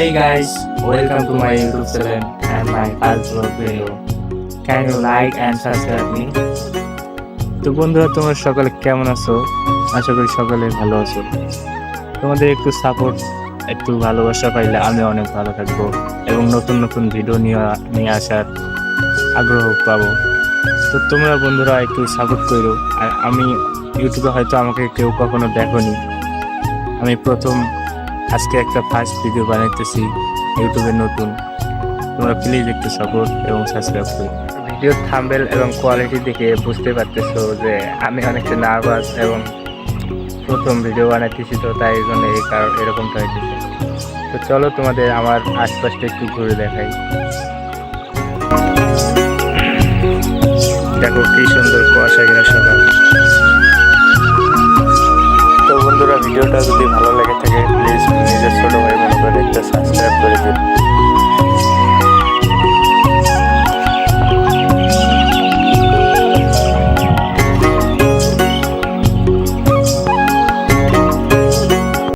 Hey guys, welcome to my YouTube channel and my first vlog video. Can you like and subscribe me? তো বন্ধুরা, তোমরা সকলে কেমন আছো? আশা করি সকলে ভালো আছো। তোমাদের একটু সাপোর্ট, একটু ভালোবাসা পাইলে আমি অনেক ভালো থাকবো এবং নতুন নতুন ভিডিও নিয়ে আসার আগ্রহ পাবো। তো তোমরা বন্ধুরা একটু সাপোর্ট করো। আর আমি ইউটিউবে হয়তো আমাকে কেউ কখনো দেখোনি, আমি প্রথম আজকে একটা ফার্স্ট ভিডিও বানাইতেছি ইউটিউবে নতুন। তোমরা প্লিজ একটু সাপোর্ট এবং সাবস্ক্রাইব করো। ভিডিওর থাম্বনেল এবং কোয়ালিটি দেখে বুঝতে পারতেছো যে আমি অনেকটা নার্ভাস এবং প্রথম ভিডিও বানাইতেছি, তো তাই জন্য এই কারণ এরকমটা হইতেছে। তো চলো তোমাদের আমার আশপাশটা একটু ঘুরে দেখাই। দেখো কি সুন্দর কুয়াশা ঘেরা সকাল। তো বন্ধুরা, ভিডিওটা যদি ভালো লেগে থাকে প্লিজ নিজের